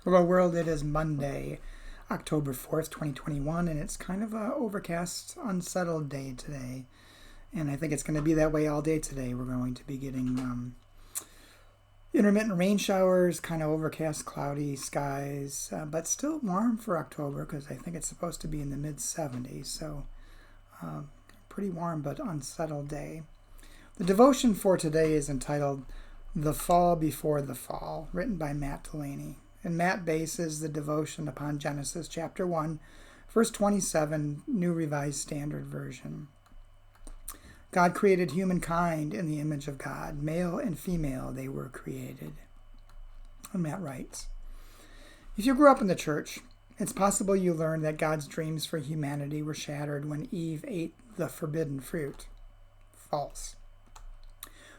Hello world, it is Monday, October 4th, 2021, and it's kind of a overcast, unsettled day today. And I think it's going to be that way all day today. We're going to be getting intermittent rain showers, kind of overcast, cloudy skies, but still warm for October because I think it's supposed to be in the mid-70s. So pretty warm but unsettled day. The devotion for today is entitled The Fall Before the Fall, written by Matt Delaney. And Matt bases the devotion upon Genesis chapter 1, verse 27, New Revised Standard Version. God created humankind in the image of God. Male and female they were created. And Matt writes, if you grew up in the church, it's possible you learned that God's dreams for humanity were shattered when Eve ate the forbidden fruit. False.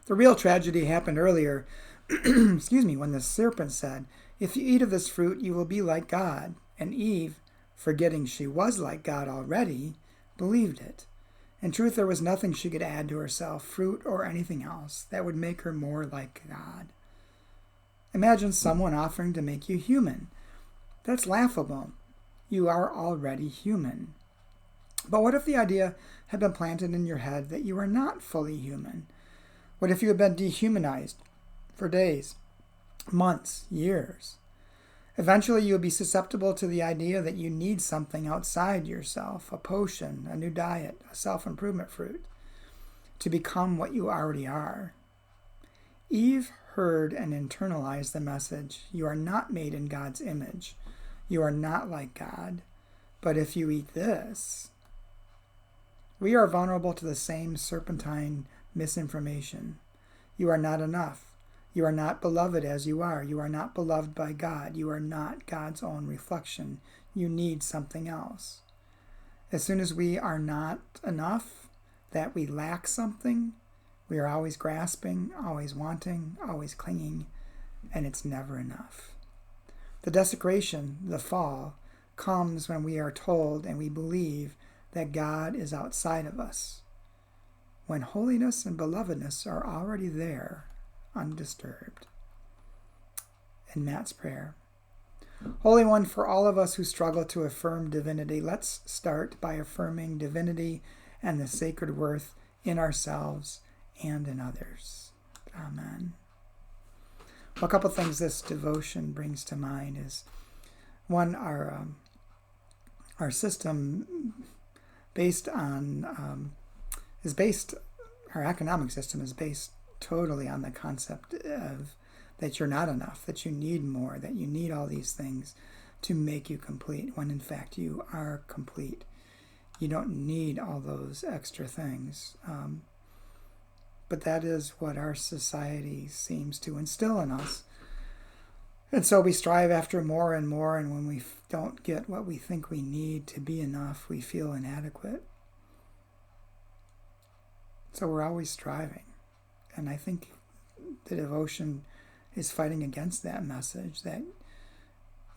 The real tragedy happened earlier, when the serpent said, if you eat of this fruit, you will be like God. And Eve, forgetting she was like God already, believed it. In truth, there was nothing she could add to herself, fruit or anything else, that would make her more like God. Imagine someone offering to make you human. That's laughable. You are already human. But what if the idea had been planted in your head that you are not fully human? What if you had been dehumanized for days, months, years? Eventually you will be susceptible to the idea that you need something outside yourself, a potion, a new diet, a self-improvement fruit, to become what you already are. Eve heard and internalized the message, you are not made in God's image. You are not like God. But if you eat this, we are vulnerable to the same serpentine misinformation. You are not enough. You are not beloved as you are. You are not beloved by God. You are not God's own reflection. You need something else. As soon as we are not enough, that we lack something, we are always grasping, always wanting, always clinging, and it's never enough. The desecration, the fall, comes when we are told and we believe that God is outside of us, when holiness and belovedness are already there, undisturbed. And Matt's prayer. Holy One, for all of us who struggle to affirm divinity, let's start by affirming divinity and the sacred worth in ourselves and in others. Amen. Well, a couple things this devotion brings to mind is, one, our system our economic system is based totally on the concept of that you're not enough, that you need more, that you need all these things to make you complete, when in fact you are complete. You don't need all those extra things. But that is what our society seems to instill in us. And so we strive after more and more, and when we don't get what we think we need to be enough, we feel inadequate. So we're always striving. And I think the devotion is fighting against that message that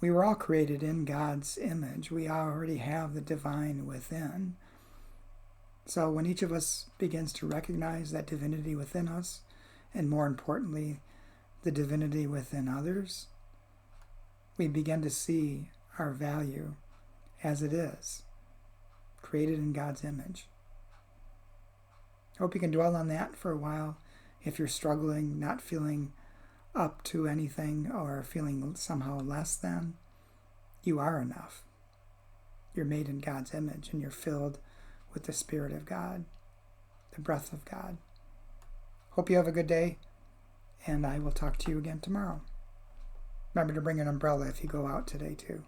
we were all created in God's image. We already have the divine within. So when each of us begins to recognize that divinity within us, and more importantly, the divinity within others, we begin to see our value as it is, created in God's image. I hope you can dwell on that for a while. If you're struggling, not feeling up to anything or feeling somehow less than, you are enough. You're made in God's image and you're filled with the Spirit of God, the breath of God. Hope you have a good day, and I will talk to you again tomorrow. Remember to bring an umbrella if you go out today too.